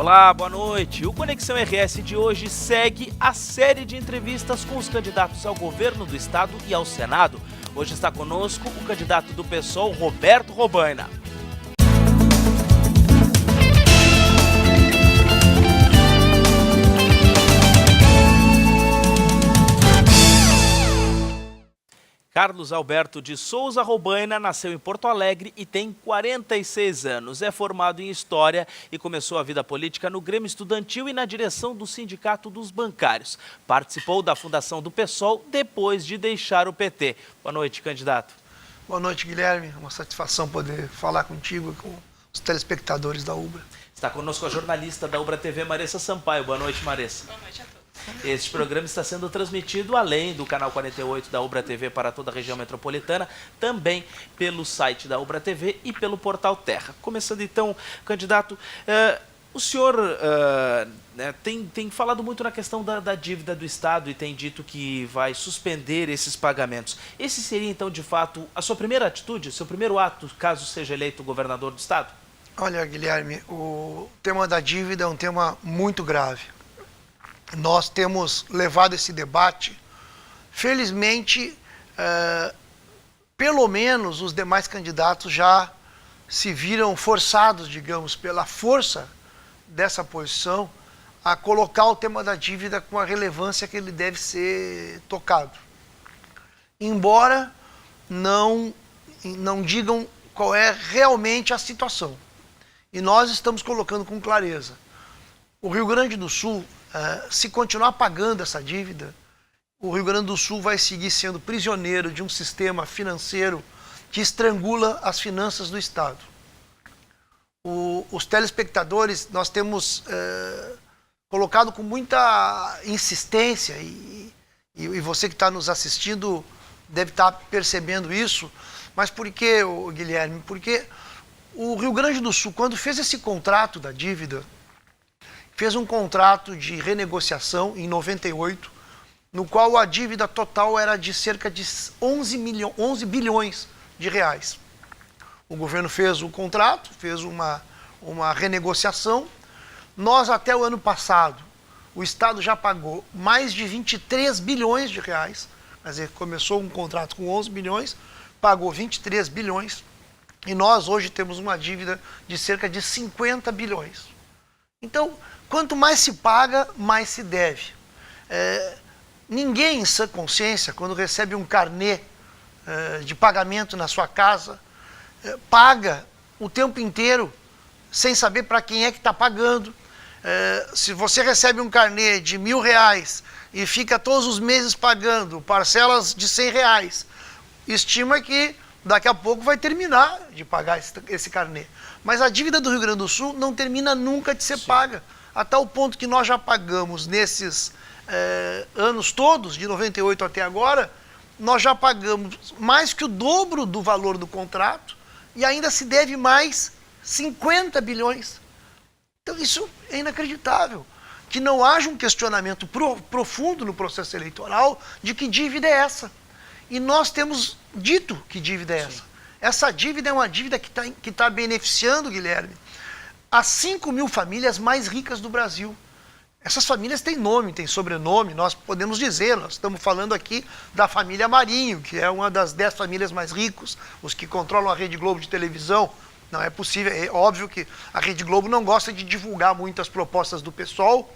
Olá, boa noite. O Conexão RS de hoje segue a série de entrevistas com os candidatos ao governo do estado e ao Senado. Hoje está conosco o candidato do PSOL, Roberto Robaina. Carlos Alberto de Souza Robaina nasceu em Porto Alegre e tem 46 anos. É formado em História e começou a vida política no Grêmio Estudantil e na direção do Sindicato dos Bancários. Participou da fundação do PSOL depois de deixar o PT. Boa noite, candidato. Boa noite, Guilherme. É uma satisfação poder falar contigo e com os telespectadores da Ubra. Está conosco a jornalista da Ubra TV, Maressa Sampaio. Boa noite, Maressa. Boa noite a todos. Este programa está sendo transmitido além do canal 48 da Ubra TV para toda a região metropolitana, também pelo site da Ubra TV e pelo portal Terra. Começando então, candidato, o senhor tem falado muito na questão da dívida do Estado e tem dito que vai suspender esses pagamentos. Esse seria então, de fato, a sua primeira atitude, o seu primeiro ato, caso seja eleito governador do Estado? Olha, Guilherme, o tema da dívida é um tema muito grave. Nós temos levado esse debate, felizmente, pelo menos os demais candidatos já se viram forçados, digamos, pela força dessa posição, a colocar o tema da dívida com a relevância que ele deve ser tocado. Embora não digam qual é realmente a situação. E nós estamos colocando com clareza. O Rio Grande do Sul, se continuar pagando essa dívida, o Rio Grande do Sul vai seguir sendo prisioneiro de um sistema financeiro que estrangula as finanças do Estado. Os telespectadores, nós temos colocado com muita insistência, e você que está nos assistindo deve estar percebendo isso, mas por que, Guilherme? Porque o Rio Grande do Sul, quando fez esse contrato da dívida, fez um contrato de renegociação em 98, no qual a dívida total era de cerca de 11 bilhões de reais. O governo fez o contrato, fez uma renegociação. Nós, até o ano passado, o Estado já pagou mais de 23 bilhões de reais. Quer dizer, começou um contrato com 11 bilhões, pagou 23 bilhões, e nós hoje temos uma dívida de cerca de 50 bilhões. Então, quanto mais se paga, mais se deve. Ninguém em sã consciência, quando recebe um carnê de pagamento na sua casa, paga o tempo inteiro sem saber para quem é que está pagando. Se você recebe um carnê de R$1.000 e fica todos os meses pagando parcelas de R$100, estima que daqui a pouco vai terminar de pagar esse carnê. Mas a dívida do Rio Grande do Sul não termina nunca de ser paga, a tal ponto que nós já pagamos nesses anos todos, de 98 até agora, nós já pagamos mais que o dobro do valor do contrato e ainda se deve mais 50 bilhões. Então isso é inacreditável, que não haja um questionamento profundo no processo eleitoral de que dívida é essa. E nós temos dito que dívida é essa. Sim. Essa dívida é uma dívida que tá beneficiando, Guilherme, as 5 mil famílias mais ricas do Brasil. Essas famílias têm nome, têm sobrenome, nós podemos dizer, nós estamos falando aqui da família Marinho, que é uma das 10 famílias mais ricas, os que controlam a Rede Globo de televisão. Não é possível, é óbvio que a Rede Globo não gosta de divulgar muito as propostas do PSOL,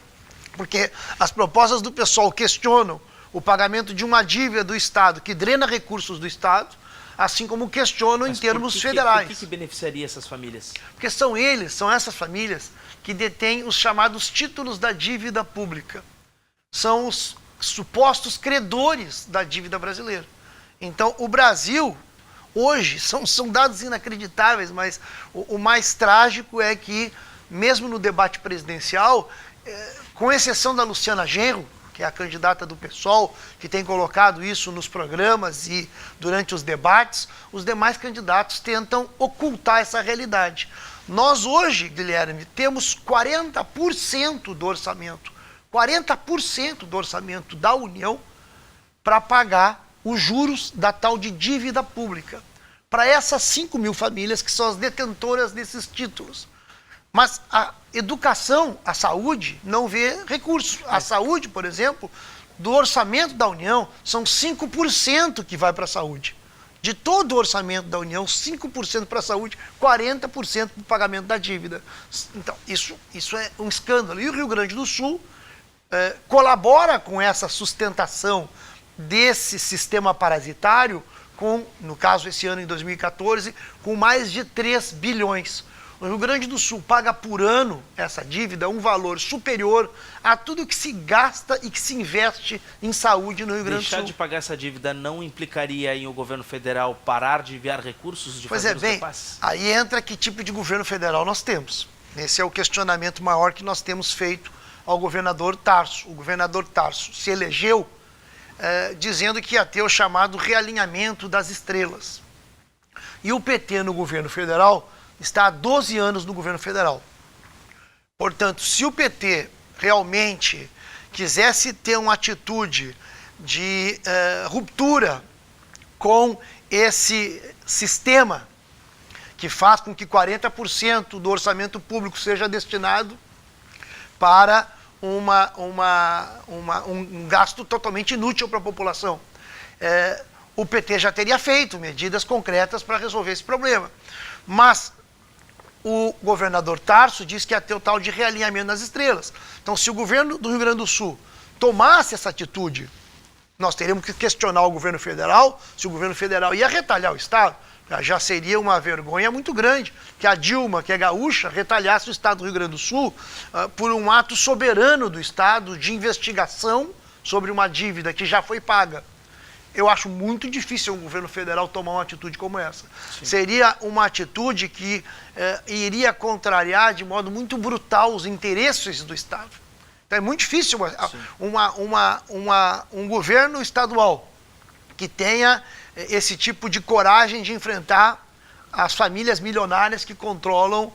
porque as propostas do PSOL questionam o pagamento de uma dívida do Estado que drena recursos do Estado, assim como questionam em termos federais. Por que beneficiaria essas famílias? Porque são essas famílias que detêm os chamados títulos da dívida pública. São os supostos credores da dívida brasileira. Então, o Brasil, hoje, são dados inacreditáveis, mas o mais trágico é que, mesmo no debate presidencial, com exceção da Luciana Genro, que é a candidata do PSOL, que tem colocado isso nos programas e durante os debates, os demais candidatos tentam ocultar essa realidade. Nós hoje, Guilherme, temos 40% do orçamento, 40% do orçamento da União para pagar os juros da tal de dívida pública, para essas 5 mil famílias que são as detentoras desses títulos. Mas a educação, a saúde, não vê recursos. A saúde, por exemplo, do orçamento da União, são 5% que vai para a saúde. De todo o orçamento da União, 5% para a saúde, 40% para o pagamento da dívida. Então, isso é um escândalo. E o Rio Grande do Sul colabora com essa sustentação desse sistema parasitário, com, no caso, esse ano, em 2014, com mais de 3 bilhões. O Rio Grande do Sul paga por ano essa dívida um valor superior a tudo que se gasta e que se investe em saúde no Rio Grande do Sul. Deixar de pagar essa dívida não implicaria em o governo federal parar de enviar recursos, de fazer os repasses? Aí entra que tipo de governo federal nós temos. Esse é o questionamento maior que nós temos feito ao governador Tarso. O governador Tarso se elegeu dizendo que ia ter o chamado realinhamento das estrelas. E o PT no governo federal está há 12 anos no governo federal. Portanto, se o PT realmente quisesse ter uma atitude de ruptura com esse sistema que faz com que 40% do orçamento público seja destinado para um gasto totalmente inútil para a população, o PT já teria feito medidas concretas para resolver esse problema. Mas o governador Tarso disse que ia ter o tal de realinhamento das estrelas. Então, se o governo do Rio Grande do Sul tomasse essa atitude, nós teríamos que questionar o governo federal, se o governo federal ia retalhar o Estado. Já seria uma vergonha muito grande que a Dilma, que é gaúcha, retalhasse o Estado do Rio Grande do Sul por um ato soberano do Estado de investigação sobre uma dívida que já foi paga. Eu acho muito difícil o governo federal tomar uma atitude como essa. Sim. Seria uma atitude que iria contrariar de modo muito brutal os interesses do Estado. Então é muito difícil um governo estadual que tenha esse tipo de coragem de enfrentar as famílias milionárias que controlam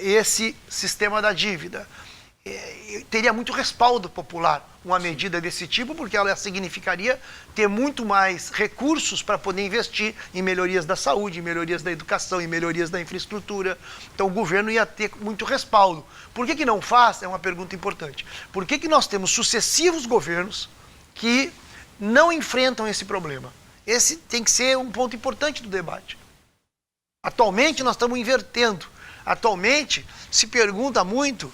esse sistema da dívida. Teria muito respaldo popular uma medida desse tipo, porque ela significaria ter muito mais recursos para poder investir em melhorias da saúde, em melhorias da educação, em melhorias da infraestrutura. Então o governo ia ter muito respaldo. Por que não faz? É uma pergunta importante. Por que nós temos sucessivos governos que não enfrentam esse problema? Esse tem que ser um ponto importante do debate. Atualmente nós estamos invertendo. Atualmente se pergunta muito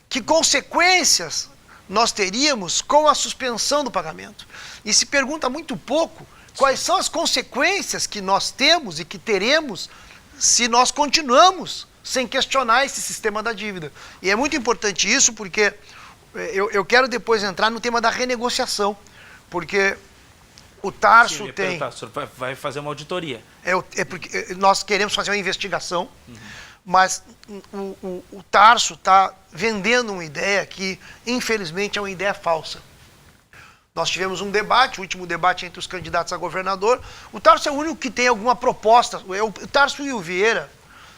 que consequências nós teríamos com a suspensão do pagamento. E se pergunta muito pouco quais são as consequências que nós temos e que teremos se nós continuamos sem questionar esse sistema da dívida. E é muito importante isso porque eu quero depois entrar no tema da renegociação, porque o Tarso tem... O senhor vai fazer uma auditoria. Porque nós queremos fazer uma investigação, mas o Tarso está vendendo uma ideia que, infelizmente, é uma ideia falsa. Nós tivemos um debate, o último debate entre os candidatos a governador. O Tarso é o único que tem alguma proposta. O Tarso e o Vieira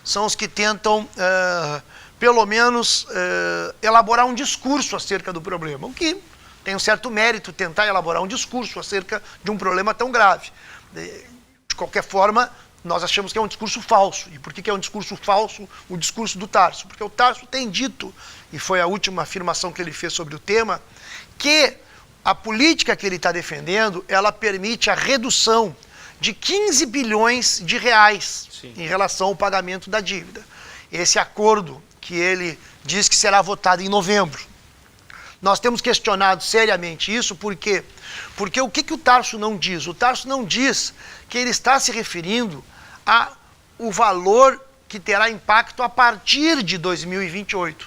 são os que tentam, pelo menos, elaborar um discurso acerca do problema, o que tem um certo mérito tentar elaborar um discurso acerca de um problema tão grave. De qualquer forma, nós achamos que é um discurso falso. E por que é um discurso falso o discurso do Tarso? Porque o Tarso tem dito, e foi a última afirmação que ele fez sobre o tema, que a política que ele está defendendo, ela permite a redução de 15 bilhões de reais em relação ao pagamento da dívida. Esse acordo que ele diz que será votado em novembro. Nós temos questionado seriamente isso, porque o que o Tarso não diz? O Tarso não diz que ele está se referindo ao valor que terá impacto a partir de 2028.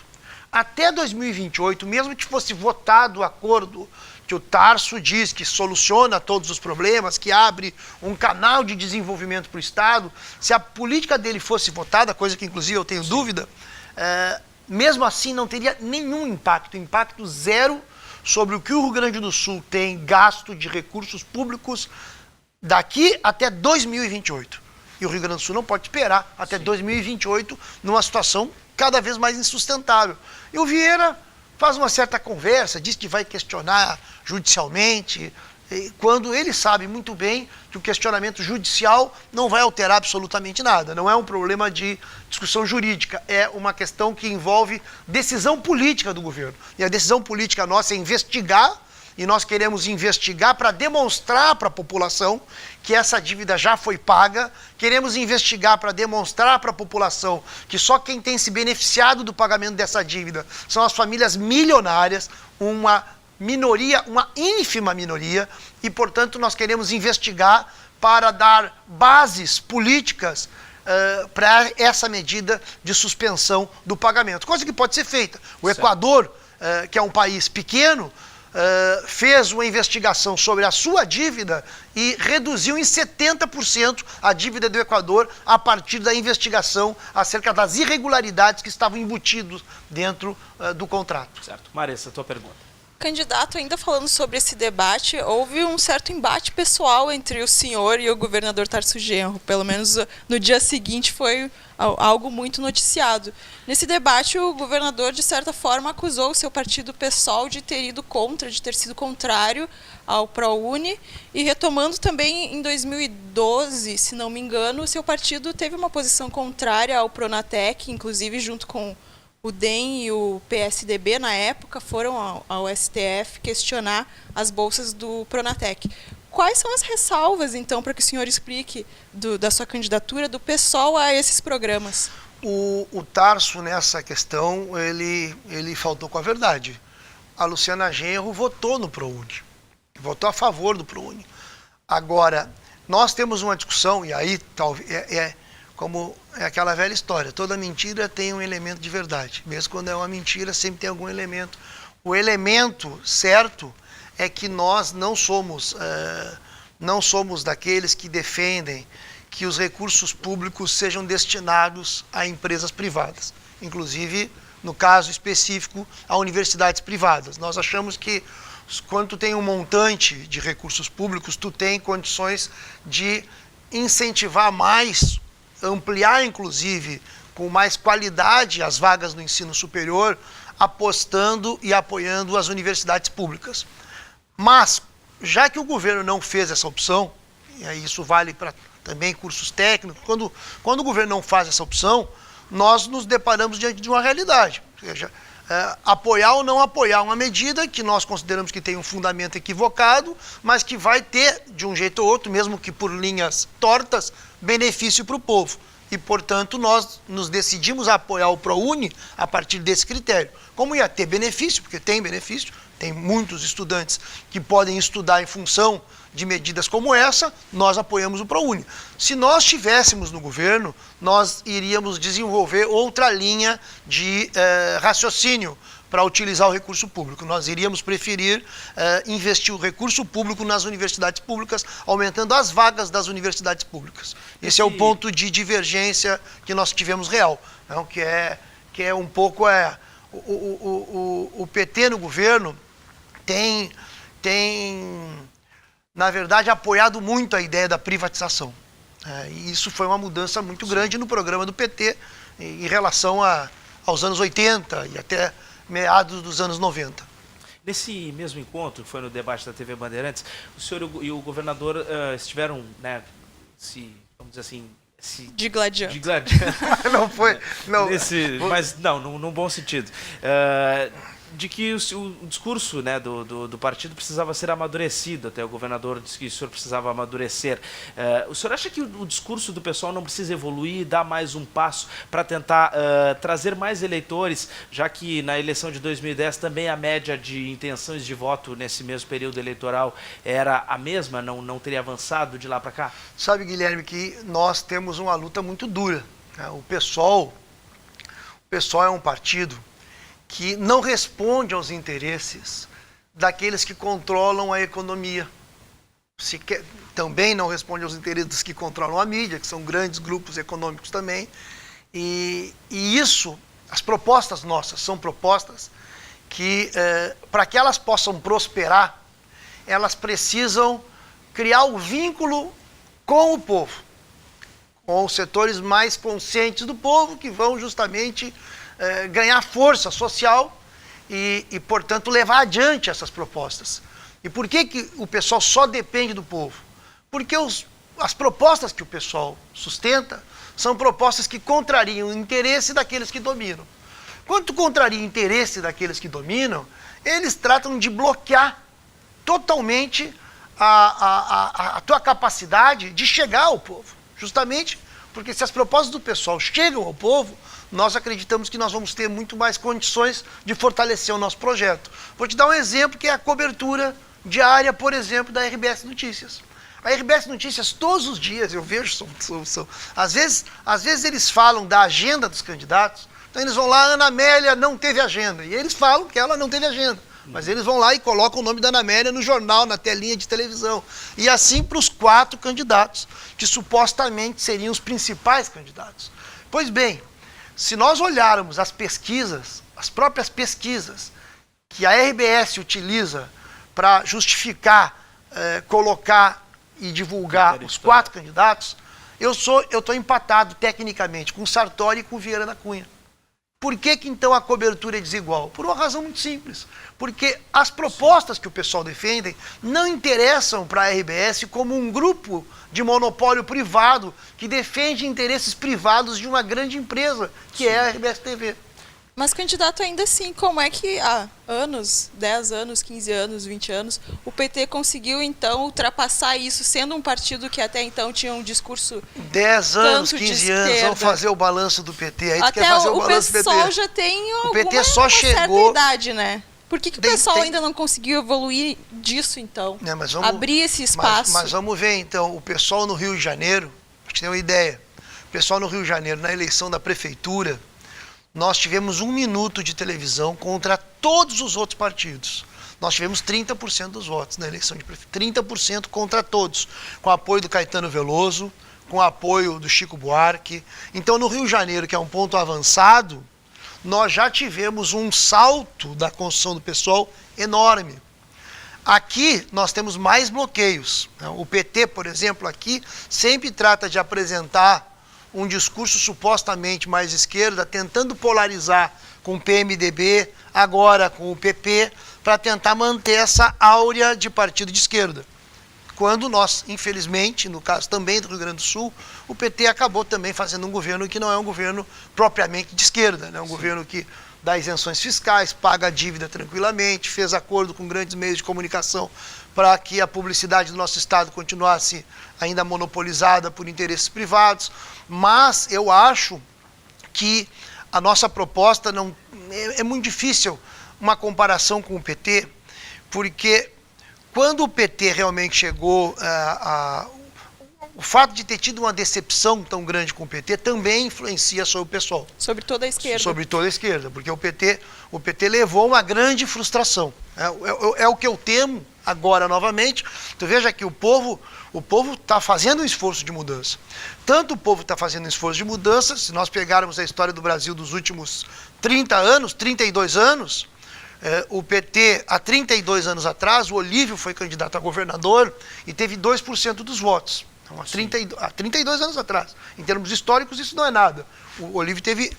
Até 2028, mesmo que fosse votado o acordo que o Tarso diz que soluciona todos os problemas, que abre um canal de desenvolvimento para o Estado, se a política dele fosse votada, coisa que inclusive eu tenho dúvida, mesmo assim não teria nenhum impacto zero sobre o que o Rio Grande do Sul tem gasto de recursos públicos daqui até 2028. E o Rio Grande do Sul não pode esperar até 2028 numa situação cada vez mais insustentável. E o Vieira faz uma certa conversa, diz que vai questionar judicialmente, quando ele sabe muito bem que o questionamento judicial não vai alterar absolutamente nada. Não é um problema de discussão jurídica, é uma questão que envolve decisão política do governo. E a decisão política nossa é investigar, e nós queremos investigar para demonstrar para a população que essa dívida já foi paga, queremos investigar para demonstrar para a população que só quem tem se beneficiado do pagamento dessa dívida são as famílias milionárias, uma minoria, uma ínfima minoria, e, portanto, nós queremos investigar para dar bases políticas para essa medida de suspensão do pagamento. Coisa que pode ser feita. O Equador, que é um país pequeno, fez uma investigação sobre a sua dívida e reduziu em 70% a dívida do Equador a partir da investigação acerca das irregularidades que estavam embutidos dentro do contrato. Certo. Marissa, tua pergunta. Candidato, ainda falando sobre esse debate, houve um certo embate pessoal entre o senhor e o governador Tarso Genro. Pelo menos no dia seguinte foi algo muito noticiado. Nesse debate, o governador, de certa forma, acusou o seu partido PSOL de ter ido contra, de ter sido contrário ao ProUni. E retomando também, em 2012, se não me engano, o seu partido teve uma posição contrária ao Pronatec, inclusive junto com o DEM e o PSDB, na época, foram ao STF questionar as bolsas do Pronatec. Quais são as ressalvas, então, para que o senhor explique da sua candidatura do PSOL a esses programas? O Tarso, nessa questão, ele faltou com a verdade. A Luciana Genro votou no ProUni, votou a favor do ProUni. Agora, nós temos uma discussão, e aí talvez como é aquela velha história, toda mentira tem um elemento de verdade. Mesmo quando é uma mentira, sempre tem algum elemento. O elemento certo é que nós não somos daqueles que defendem que os recursos públicos sejam destinados a empresas privadas. Inclusive, no caso específico, a universidades privadas. Nós achamos que quando tu tem um montante de recursos públicos, tu tem condições de incentivar mais, ampliar, inclusive, com mais qualidade as vagas no ensino superior, apostando e apoiando as universidades públicas. Mas, já que o governo não fez essa opção, e aí isso vale para também cursos técnicos, quando o governo não faz essa opção, nós nos deparamos diante de uma realidade. Ou seja, apoiar ou não apoiar uma medida que nós consideramos que tem um fundamento equivocado, mas que vai ter, de um jeito ou outro, mesmo que por linhas tortas, benefício para o povo. E, portanto, nós nos decidimos a apoiar o ProUni a partir desse critério. Como ia ter benefício, porque tem benefício, tem muitos estudantes que podem estudar em função de medidas como essa, nós apoiamos o ProUni. Se nós estivéssemos no governo, nós iríamos desenvolver outra linha de raciocínio para utilizar o recurso público. Nós iríamos preferir investir o recurso público nas universidades públicas, aumentando as vagas das universidades públicas. Esse é o ponto de divergência que nós tivemos real, não? Que é um pouco o PT no governo tem, na verdade, apoiado muito a ideia da privatização. E isso foi uma mudança muito grande no programa do PT em relação aos anos 80 e até meados dos anos 90. Nesse mesmo encontro, que foi no debate da TV Bandeirantes, o senhor e o governador estiveram, né, vamos dizer assim, digladiando. Não foi, não. Mas não, num bom sentido. De que o discurso, né, do partido precisava ser amadurecido, até o governador disse que o senhor precisava amadurecer. O senhor acha que o discurso do pessoal não precisa evoluir, dar mais um passo para tentar trazer mais eleitores, já que na eleição de 2010 também a média de intenções de voto nesse mesmo período eleitoral era a mesma, não teria avançado de lá para cá? Sabe, Guilherme, que nós temos uma luta muito dura. O PSOL é um partido que não responde aos interesses daqueles que controlam a economia. Também não responde aos interesses dos que controlam a mídia, que são grandes grupos econômicos também. E isso, as propostas nossas são propostas que, para que elas possam prosperar, elas precisam criar o vínculo com o povo, com os setores mais conscientes do povo, que vão justamente ganhar força social e, portanto, levar adiante essas propostas. E por que o pessoal só depende do povo? Porque as propostas que o pessoal sustenta são propostas que contrariam o interesse daqueles que dominam. Quando contraria o interesse daqueles que dominam, eles tratam de bloquear totalmente a tua capacidade de chegar ao povo. Justamente porque se as propostas do pessoal chegam ao povo, nós acreditamos que nós vamos ter muito mais condições de fortalecer o nosso projeto. Vou te dar um exemplo, que é a cobertura diária, por exemplo, da RBS Notícias. A RBS Notícias, todos os dias, eu vejo, às vezes eles falam da agenda dos candidatos, então eles vão lá, Ana Amélia não teve agenda, e eles falam que ela não teve agenda, mas eles vão lá e colocam o nome da Ana Amélia no jornal, na telinha de televisão, e assim para os 4 candidatos, que supostamente seriam os principais candidatos. Pois bem, se nós olharmos as pesquisas, as próprias pesquisas, que a RBS utiliza para justificar, colocar e divulgar os 4 candidatos, eu estou empatado tecnicamente com o Sartori e com o Vieira da Cunha. Por que então a cobertura é desigual? Por uma razão muito simples. Porque as propostas que o pessoal defende não interessam para a RBS como um grupo de monopólio privado que defende interesses privados de uma grande empresa, que é a RBS TV. Mas, candidato, ainda assim, como é que há anos, 10 anos, 15 anos, 20 anos, o PT conseguiu, então, ultrapassar isso, sendo um partido que até então tinha um discurso 10 anos, 15 anos, vamos fazer o balanço do PT. Aí até quer fazer o balanço do PT. O pessoal já tem PT só chegou... certa idade, né? Por que o pessoal ainda não conseguiu evoluir disso, então? Abrir esse espaço. Mas vamos ver, então, o pessoal no Rio de Janeiro, a gente tem uma ideia, o pessoal no Rio de Janeiro, na eleição da prefeitura, nós tivemos 1 minuto de televisão contra todos os outros partidos. Nós tivemos 30% dos votos na eleição de prefeito. 30% contra todos. Com apoio do Caetano Veloso, com apoio do Chico Buarque. Então, no Rio de Janeiro, que é um ponto avançado, nós já tivemos um salto da construção do pessoal enorme. Aqui, nós temos mais bloqueios. O PT, por exemplo, aqui, sempre trata de apresentar um discurso supostamente mais esquerda, tentando polarizar com o PMDB, agora com o PP, para tentar manter essa áurea de partido de esquerda. Quando nós, infelizmente, no caso também do Rio Grande do Sul, o PT acabou também fazendo um governo que não é um governo propriamente de esquerda, né? Um governo que dá isenções fiscais, paga a dívida tranquilamente, fez acordo com grandes meios de comunicação para que a publicidade do nosso estado continuasse ainda monopolizada por interesses privados. Mas eu acho que a nossa proposta não é muito difícil uma comparação com o PT, porque quando o PT realmente chegou o fato de ter tido uma decepção tão grande com o PT também influencia sobre o pessoal. Sobre toda a esquerda. Sobre toda a esquerda, porque o PT levou uma grande frustração. É o que eu temo agora novamente. Tu veja que o povo está fazendo um esforço de mudança. Tanto o povo está fazendo um esforço de mudança, se nós pegarmos a história do Brasil dos últimos 30 anos, 32 anos, o PT, há 32 anos atrás, o Olívio foi candidato a governador e teve 2% dos votos. Então, há 32 anos atrás. Em termos históricos, isso não é nada. O Olívio teve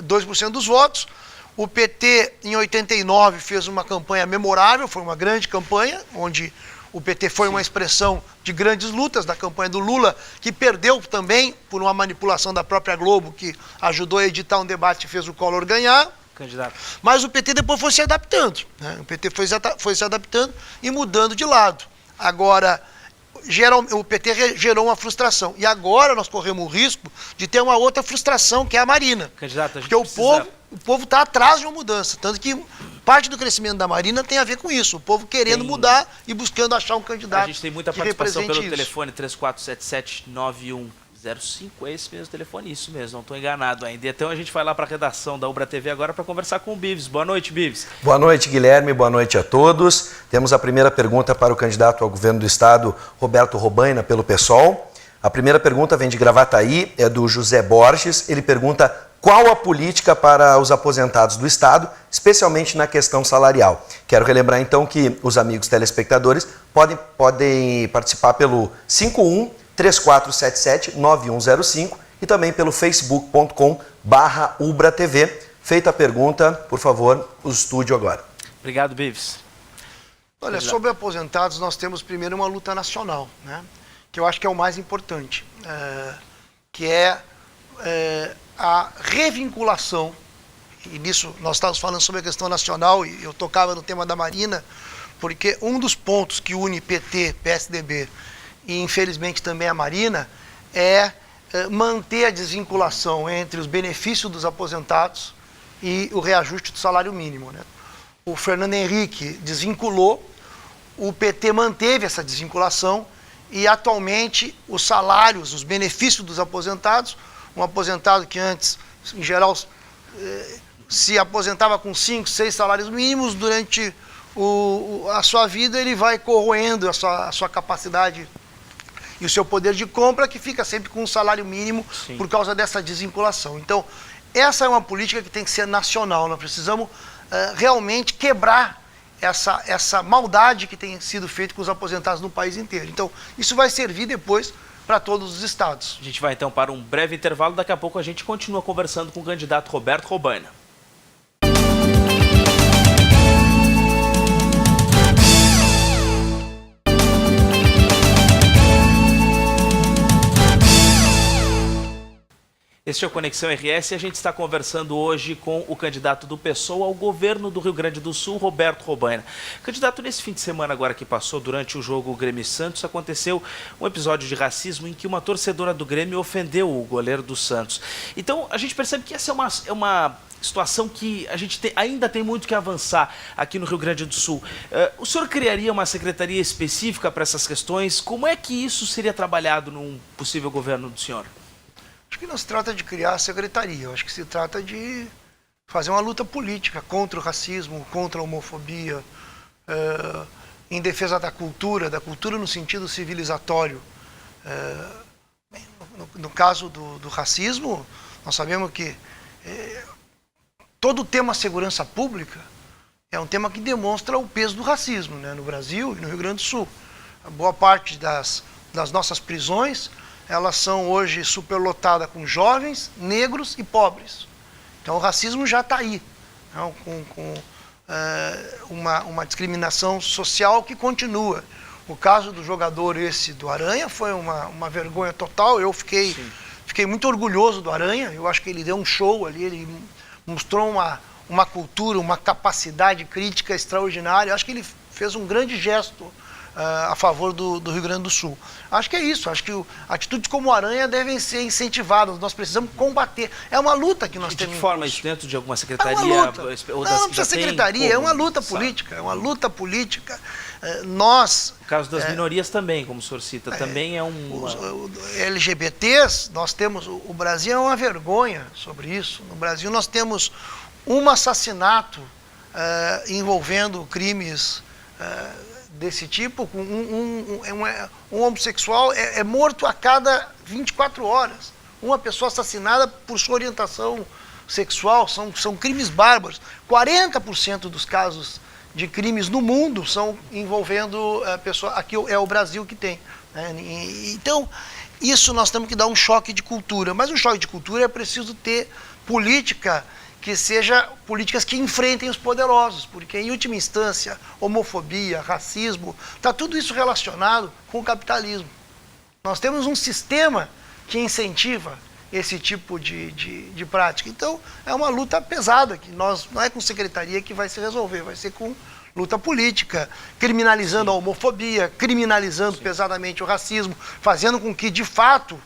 2% dos votos. O PT, em 89, fez uma campanha memorável, foi uma grande campanha, onde o PT foi uma expressão de grandes lutas da campanha do Lula, que perdeu também por uma manipulação da própria Globo, que ajudou a editar um debate e fez o Collor ganhar. Candidato. Mas o PT depois foi se adaptando, né? O PT foi se adaptando e mudando de lado. Agora, o PT gerou uma frustração. E agora nós corremos o risco de ter uma outra frustração, que é a Marina. Candidato, porque o povo está atrás de uma mudança. Tanto que parte do crescimento da Marina tem a ver com isso. O povo querendo mudar e buscando achar um candidato. A gente tem muita participação pelo telefone 3477-9105. É esse mesmo telefone, isso mesmo, não estou enganado ainda. Então a gente vai lá para a redação da Ubra TV agora para conversar com o Bives. Boa noite, Bives. Boa noite, Guilherme, boa noite a todos. Temos a primeira pergunta para o candidato ao governo do estado, Roberto Robaina, pelo PSOL. A primeira pergunta vem de Gravataí, é do José Borges. Ele pergunta qual a política para os aposentados do estado, especialmente na questão salarial. Quero relembrar então que os amigos telespectadores podem participar pelo 51-3477-9105 e também pelo facebook.com/ubratv. Feita a pergunta, por favor, o estúdio agora. Obrigado, Bives. Olha, sobre aposentados, nós temos primeiro uma luta nacional, né? Que eu acho que é o mais importante, que é a revinculação, e nisso nós estávamos falando sobre a questão nacional, e eu tocava no tema da Marina, porque um dos pontos que une PT, PSDB e infelizmente também a Marina é manter a desvinculação entre os benefícios dos aposentados e o reajuste do salário mínimo, né? O Fernando Henrique desvinculou, o PT manteve essa desvinculação e atualmente os salários, os benefícios dos aposentados, um aposentado que antes, em geral, se aposentava com 5, 6 salários mínimos, durante a sua vida ele vai corroendo a sua capacidade e o seu poder de compra, que fica sempre com um salário mínimo. Sim. Por causa dessa desvinculação. Então, essa é uma política que tem que ser nacional. Nós precisamos realmente quebrar essa maldade que tem sido feita com os aposentados no país inteiro. Então, isso vai servir depois para todos os estados. A gente vai então para um breve intervalo, daqui a pouco a gente continua conversando com o candidato Roberto Robaina. Este é o Conexão RS e a gente está conversando hoje com o candidato do PSOL ao governo do Rio Grande do Sul, Roberto Robaina. Candidato, nesse fim de semana agora que passou, durante o jogo Grêmio Santos, aconteceu um episódio de racismo em que uma torcedora do Grêmio ofendeu o goleiro do Santos. Então, a gente percebe que essa é uma situação que a gente ainda tem muito que avançar aqui no Rio Grande do Sul. O senhor criaria uma secretaria específica para essas questões? Como é que isso seria trabalhado num possível governo do senhor? Acho que não se trata de criar a secretaria, acho que se trata de fazer uma luta política contra o racismo, contra a homofobia, em defesa da cultura no sentido civilizatório. No caso do racismo, nós sabemos que todo o tema segurança pública é um tema que demonstra o peso do racismo, né, no Brasil e no Rio Grande do Sul. A boa parte das nossas prisões, elas são hoje superlotadas com jovens, negros e pobres. Então o racismo já está aí, né, com uma discriminação social que continua. O caso do jogador esse do Aranha foi uma vergonha total. Eu fiquei muito orgulhoso do Aranha. Eu acho que ele deu um show ali, ele mostrou uma cultura, uma capacidade crítica extraordinária. Eu acho que ele fez um grande gesto a favor do Rio Grande do Sul. Acho que é isso, acho que atitudes como Aranha devem ser incentivadas, nós precisamos combater. É uma luta que nós temos. De que forma isso dentro de alguma secretaria? É uma luta. Não precisa secretaria, é uma luta política, é uma luta política. O caso das minorias também, como o senhor cita, também é um... LGBTs, nós temos, o Brasil é uma vergonha sobre isso. No Brasil nós temos um assassinato envolvendo crimes desse tipo. Um homossexual é morto a cada 24 horas. Uma pessoa assassinada por sua orientação sexual, são crimes bárbaros. 40% dos casos de crimes no mundo são envolvendo pessoas. Aqui é o Brasil que tem, né? Então, isso nós temos que dar um choque de cultura. Mas um choque de cultura é preciso ter política que seja políticas que enfrentem os poderosos, porque, em última instância, homofobia, racismo, está tudo isso relacionado com o capitalismo. Nós temos um sistema que incentiva esse tipo de prática. Então, é uma luta pesada, que não é com secretaria que vai se resolver, vai ser com luta política, criminalizando a homofobia, criminalizando pesadamente o racismo, fazendo com que, de fato,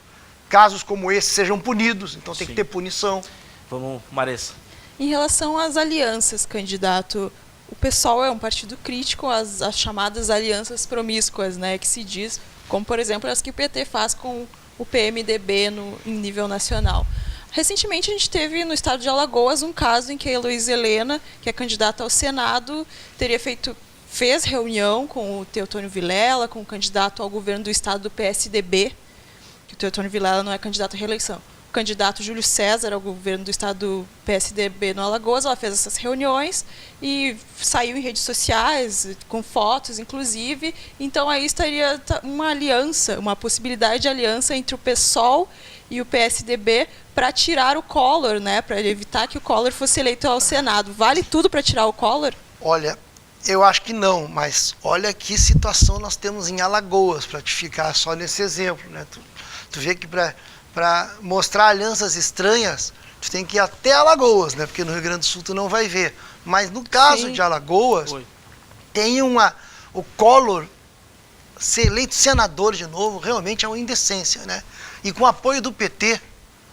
casos como esse sejam punidos. Então, tem que ter punição. Vamos, Maressa. Em relação às alianças, candidato, o PSOL é um partido crítico às chamadas alianças promíscuas, né, que se diz, como, por exemplo, as que o PT faz com o PMDB em nível nacional. Recentemente, a gente teve no estado de Alagoas um caso em que a Heloísa Helena, que é candidata ao Senado, fez reunião com o Teotônio Vilela, com o candidato ao governo do estado do PSDB, que o Teotônio Vilela não é candidato à reeleição. O candidato Júlio César ao governo do estado do PSDB no Alagoas, ela fez essas reuniões e saiu em redes sociais, com fotos, inclusive. Então, aí estaria uma aliança, uma possibilidade de aliança entre o PSOL e o PSDB para tirar o Collor, né, para evitar que o Collor fosse eleito ao Senado. Vale tudo para tirar o Collor? Olha, Eu acho que não, mas olha que situação nós temos em Alagoas, para te ficar só nesse exemplo, né? Tu vê que para mostrar alianças estranhas, tu tem que ir até Alagoas, né? Porque no Rio Grande do Sul tu não vai ver. Mas no caso de Alagoas, tem o Collor ser eleito senador de novo, realmente é uma indecência, né? E com o apoio do PT,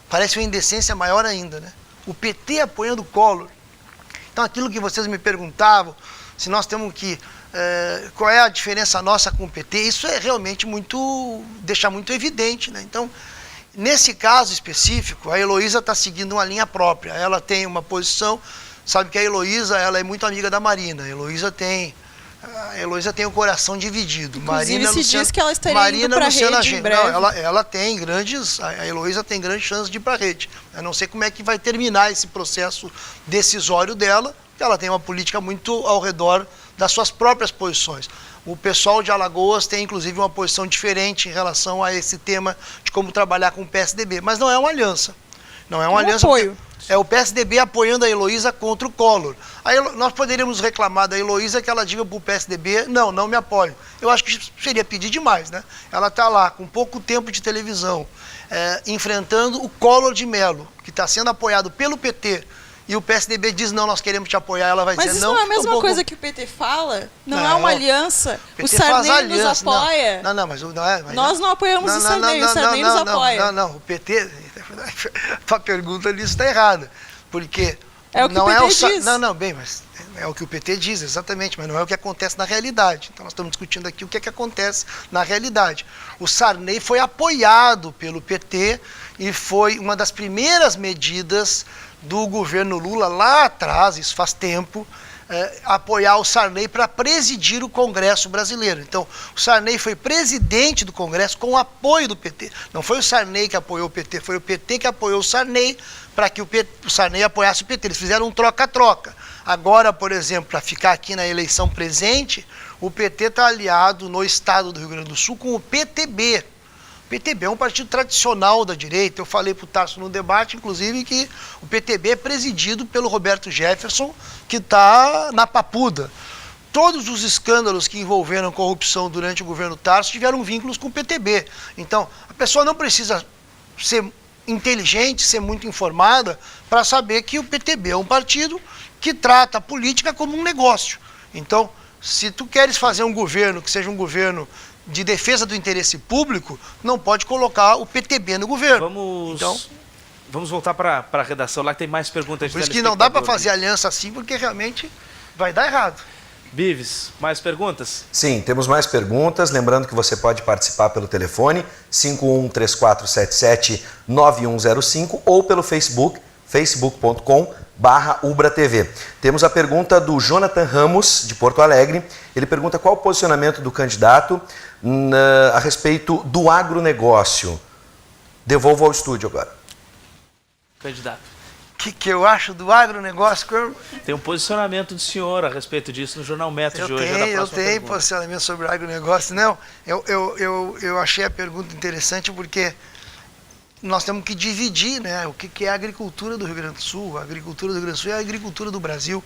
parece uma indecência maior ainda, né? O PT apoiando o Collor. Então aquilo que vocês me perguntavam, se nós temos que... qual é a diferença nossa com o PT, isso é realmente deixa muito evidente, né? Então, nesse caso específico, a Heloísa está seguindo uma linha própria. Ela tem uma posição, sabe que a Heloísa, ela é muito amiga da Marina. A Heloísa tem o coração dividido. Inclusive, Marina, se Luciana, diz que ela estaria Marina, indo para a Luciana rede em Genro. breve. Não, ela tem a Heloísa tem grandes chances de ir para a rede. Eu não sei como é que vai terminar esse processo decisório dela, porque ela tem uma política muito ao redor das suas próprias posições. O pessoal de Alagoas tem, inclusive, uma posição diferente em relação a esse tema de como trabalhar com o PSDB. Mas não é uma aliança. Não é uma aliança. Apoio. É o PSDB apoiando a Heloísa contra o Collor. Nós poderíamos reclamar da Heloísa que ela diga para o PSDB, não me apoio. Eu acho que seria pedir demais, né? Ela está lá, com pouco tempo de televisão, enfrentando o Collor de Mello, que está sendo apoiado pelo PT, e o PSDB diz, não, nós queremos te apoiar, ela vai Mas dizer isso não. não é a mesma coisa que o PT fala? Não é uma aliança? O PT faz Sarney nos aliança. apoia. Mas não é. Nós não apoiamos o Sarney, o Sarney nos apoia. Não, o PT, a pergunta ali está errada, porque... É o que não o PT é diz. Mas é o que o PT diz, exatamente, mas não é o que acontece na realidade. Então nós estamos discutindo aqui o que é que acontece na realidade. O Sarney foi apoiado pelo PT e foi uma das primeiras medidas do governo Lula lá atrás, isso faz tempo, apoiar o Sarney para presidir o Congresso brasileiro. Então, o Sarney foi presidente do Congresso com o apoio do PT. Não foi o Sarney que apoiou o PT, foi o PT que apoiou o Sarney para que o Sarney apoiasse o PT. Eles fizeram um troca-troca. Agora, por exemplo, para ficar aqui na eleição presente, o PT está aliado no estado do Rio Grande do Sul com o PTB. O PTB é um partido tradicional da direita. Eu falei para o Tarso no debate, inclusive, que o PTB é presidido pelo Roberto Jefferson, que está na papuda. Todos os escândalos que envolveram corrupção durante o governo Tarso tiveram vínculos com o PTB. Então, a pessoa não precisa ser inteligente, ser muito informada, para saber que o PTB é um partido que trata a política como um negócio. Então, se tu queres fazer um governo que seja um governo de defesa do interesse público, não pode colocar o PTB no governo. Vamos voltar para a redação lá, que tem mais perguntas. Por isso que não dá para fazer aliança assim, porque realmente vai dar errado. Bives, mais perguntas? Sim, temos mais perguntas. Lembrando que você pode participar pelo telefone 5134779105 ou pelo Facebook, facebook.com/ubratv. Temos a pergunta do Jonathan Ramos, de Porto Alegre. Ele pergunta qual o posicionamento do candidato a respeito do agronegócio. Devolvo ao estúdio agora. Candidato. O que eu acho do agronegócio? Tem um posicionamento do senhor a respeito disso no Jornal Metro de hoje. Eu tenho posicionamento sobre o agronegócio. Não, eu achei a pergunta interessante porque nós temos que dividir, né, o que é a agricultura do Rio Grande do Sul. A agricultura do Rio Grande do Sul é a agricultura do Brasil.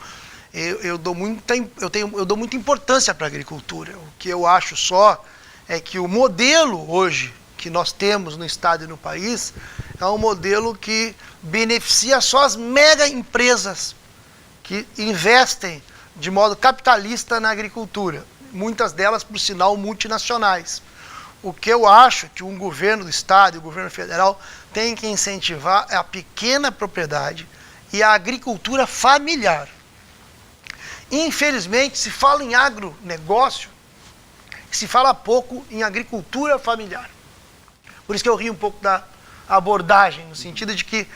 Eu dou muita importância para a agricultura. O que eu acho só é que o modelo hoje que nós temos no estado e no país é um modelo que beneficia só as mega empresas que investem de modo capitalista na agricultura. Muitas delas, por sinal, multinacionais. O que eu acho que um governo do estado e o governo federal tem que incentivar é a pequena propriedade e a agricultura familiar. Infelizmente, se fala em agronegócio, se fala pouco em agricultura familiar. Por isso que eu ri um pouco da abordagem, no sentido de que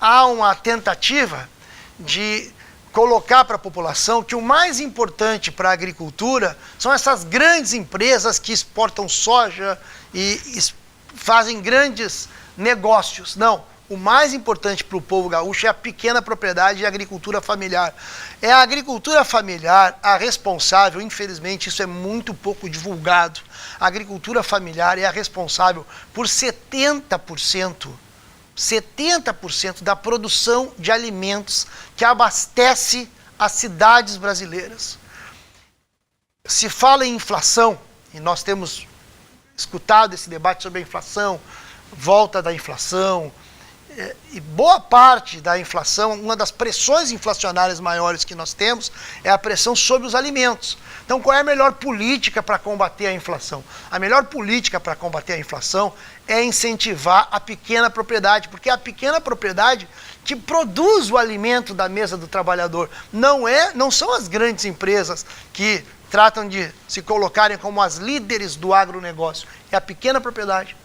há uma tentativa de colocar para a população que o mais importante para a agricultura são essas grandes empresas que exportam soja e fazem grandes negócios. Não. O mais importante para o povo gaúcho é a pequena propriedade e a agricultura familiar. É a agricultura familiar a responsável, infelizmente isso é muito pouco divulgado, a agricultura familiar é a responsável por 70% da produção de alimentos que abastece as cidades brasileiras. se fala em inflação, e nós temos escutado esse debate sobre a inflação, volta da inflação, e boa parte da inflação, uma das pressões inflacionárias maiores que nós temos é a pressão sobre os alimentos. Então, qual é a melhor política para combater a inflação? A melhor política para combater a inflação é incentivar a pequena propriedade, porque é a pequena propriedade que produz o alimento da mesa do trabalhador. Não são as grandes empresas que tratam de se colocarem como as líderes do agronegócio. É a pequena propriedade.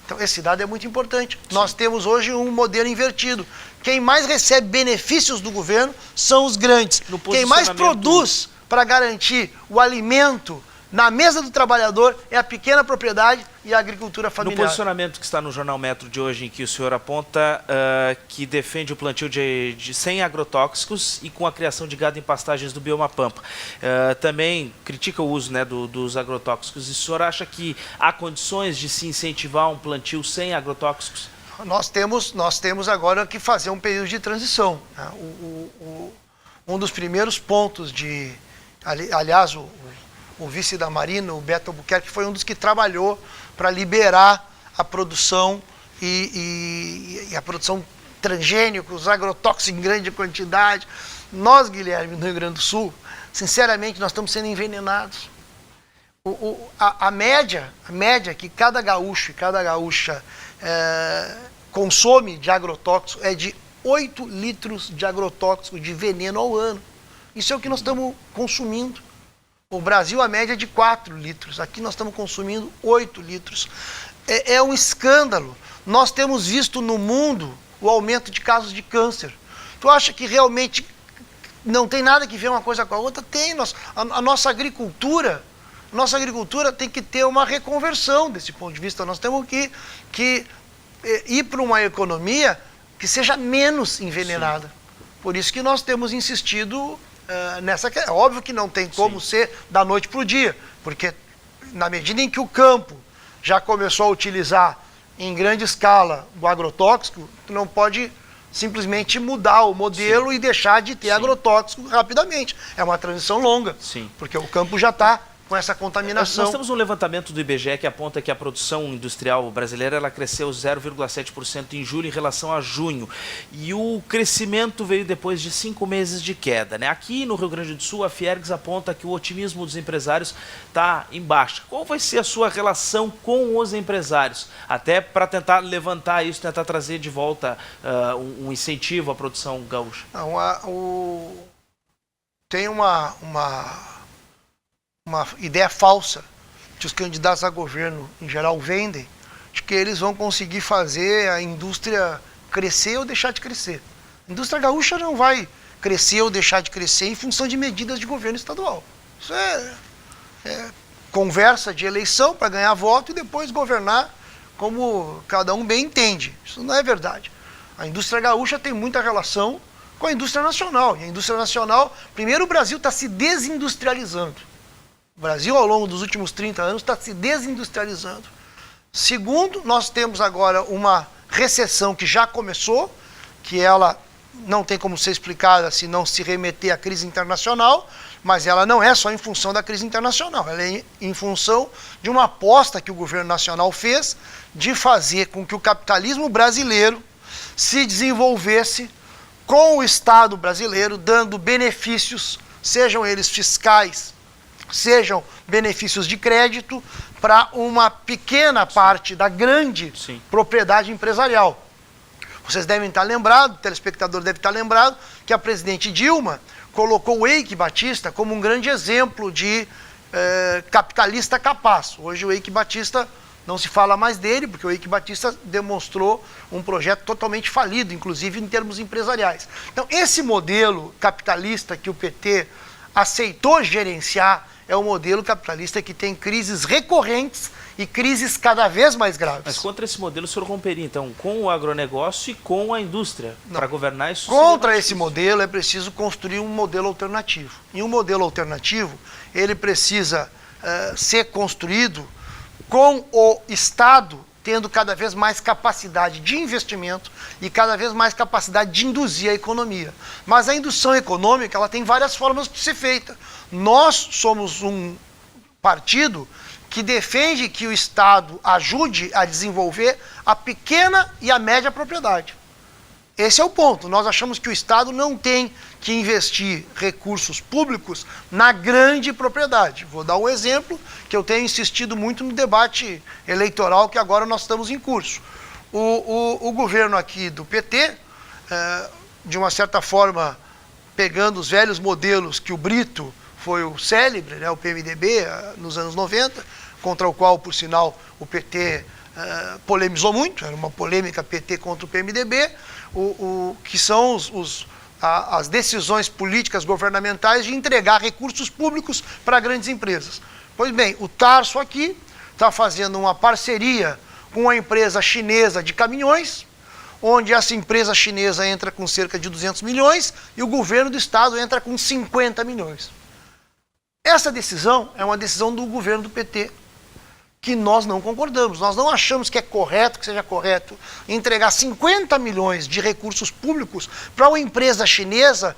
Então, esse dado é muito importante. Sim. Nós temos hoje um modelo invertido. Quem mais recebe benefícios do governo são os grandes. Quem mais produz para garantir o alimento na mesa do trabalhador é a pequena propriedade e a agricultura familiar. No posicionamento que está no Jornal Metro de hoje, em que o senhor aponta que defende o plantio sem agrotóxicos e com a criação de gado em pastagens do bioma Pampa. Também critica o uso, né, dos agrotóxicos. E o senhor acha que há condições de se incentivar um plantio sem agrotóxicos? Nós temos agora que fazer um período de transição. Né? Um dos primeiros pontos aliás, o vice da Marina, o Beto Albuquerque, foi um dos que trabalhou para liberar a produção e a produção transgênica, os agrotóxicos em grande quantidade. Nós, Guilherme, no Rio Grande do Sul, sinceramente, nós estamos sendo envenenados. A média que cada gaúcho e cada gaúcha consome de agrotóxico é de 8 litros de agrotóxico, de veneno ao ano. Isso é o que nós estamos consumindo. O Brasil, a média é de 4 litros. Aqui nós estamos consumindo 8 litros. É um escândalo. Nós temos visto no mundo o aumento de casos de câncer. Tu acha que realmente não tem nada que ver uma coisa com a outra? Tem. A nossa agricultura tem que ter uma reconversão desse ponto de vista. Nós temos que ir para uma economia que seja menos envenenada. Sim. Por isso que nós temos insistido é óbvio que não tem como ser da noite para o dia, porque na medida em que o campo já começou a utilizar em grande escala o agrotóxico, tu não pode simplesmente mudar o modelo e deixar de ter agrotóxico rapidamente. É uma transição longa, porque o campo já está com essa contaminação. Nós temos um levantamento do IBGE que aponta que a produção industrial brasileira ela cresceu 0,7% em julho em relação a junho. E o crescimento veio depois de 5 meses de queda, né? Aqui no Rio Grande do Sul, a Fiergs aponta que o otimismo dos empresários está em baixa. Qual vai ser a sua relação com os empresários? Até para tentar levantar isso, tentar trazer de volta um incentivo à produção gaúcha. Não, tem uma ideia falsa que os candidatos a governo, em geral, vendem, de que eles vão conseguir fazer a indústria crescer ou deixar de crescer. A indústria gaúcha não vai crescer ou deixar de crescer em função de medidas de governo estadual. Isso é conversa de eleição para ganhar voto e depois governar como cada um bem entende. Isso não é verdade. A indústria gaúcha tem muita relação com a indústria nacional. E a indústria nacional, primeiro, o Brasil está se desindustrializando. O Brasil, ao longo dos últimos 30 anos, está se desindustrializando. Segundo, nós temos agora uma recessão que já começou, que ela não tem como ser explicada se não se remeter à crise internacional, mas ela não é só em função da crise internacional, ela é em função de uma aposta que o governo nacional fez de fazer com que o capitalismo brasileiro se desenvolvesse com o Estado brasileiro, dando benefícios, sejam eles fiscais, sejam benefícios de crédito, para uma pequena parte da grande propriedade empresarial. Vocês devem estar lembrados, o telespectador deve estar lembrado, que a presidente Dilma colocou o Eike Batista como um grande exemplo de capitalista capaz. Hoje o Eike Batista não se fala mais dele, porque o Eike Batista demonstrou um projeto totalmente falido, inclusive em termos empresariais. Então, esse modelo capitalista que o PT aceitou gerenciar é um modelo capitalista que tem crises recorrentes e crises cada vez mais graves. Mas contra esse modelo o senhor romperia, então, com o agronegócio e com a indústria, para governar isso? Contra esse modelo é preciso construir um modelo alternativo. E um modelo alternativo, ele precisa ser construído com o Estado tendo cada vez mais capacidade de investimento e cada vez mais capacidade de induzir a economia. Mas a indução econômica ela tem várias formas de ser feita. Nós somos um partido que defende que o Estado ajude a desenvolver a pequena e a média propriedade. Esse é o ponto. Nós achamos que o Estado não tem que investir recursos públicos na grande propriedade. Vou dar um exemplo que eu tenho insistido muito no debate eleitoral que agora nós estamos em curso. O governo aqui do PT, de uma certa forma, pegando os velhos modelos que o Brito foi o célebre, né, o PMDB, nos anos 90, contra o qual, por sinal, o PT polemizou muito, era uma polêmica PT contra o PMDB, que são as decisões políticas governamentais de entregar recursos públicos para grandes empresas. Pois bem, o Tarso aqui está fazendo uma parceria com uma empresa chinesa de caminhões, onde essa empresa chinesa entra com cerca de 200 milhões e o governo do estado entra com 50 milhões. Essa decisão é uma decisão do governo do PT, que nós não concordamos. Nós não achamos que é correto, que seja correto, entregar 50 milhões de recursos públicos para uma empresa chinesa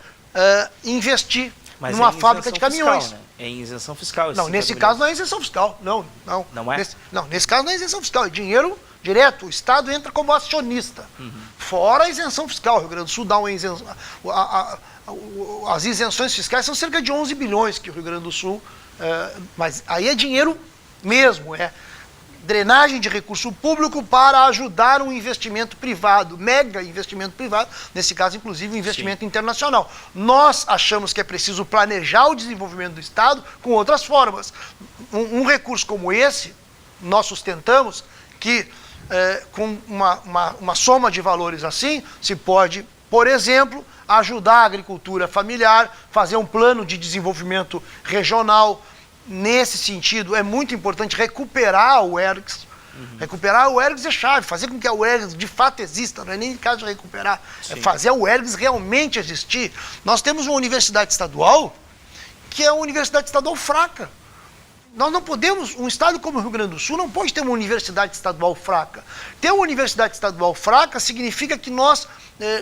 investir numa fábrica de caminhões. Fiscal, né? É em isenção fiscal. Não, nesse caso não é isenção fiscal. Não. Não é? Nesse caso não é isenção fiscal. É dinheiro direto. O Estado entra como acionista. Fora a isenção fiscal. O Rio Grande do Sul dá uma isenção. As isenções fiscais são cerca de 11 bilhões que o Rio Grande do Sul... mas aí é dinheiro mesmo, é drenagem de recurso público para ajudar um investimento privado, mega investimento privado, nesse caso, inclusive, um investimento internacional. Nós achamos que é preciso planejar o desenvolvimento do Estado com outras formas. Um recurso como esse, nós sustentamos que, com uma soma de valores assim, se pode, por exemplo, ajudar a agricultura familiar, fazer um plano de desenvolvimento regional. Nesse sentido, é muito importante recuperar o ERGS. Recuperar o ERGS é chave, fazer com que a UERGS de fato exista, não é nem caso de recuperar, é fazer a UERGS realmente existir. Nós temos uma universidade estadual que é uma universidade estadual fraca. Nós não podemos, um estado como o Rio Grande do Sul não pode ter uma universidade estadual fraca. Ter uma universidade estadual fraca significa que nós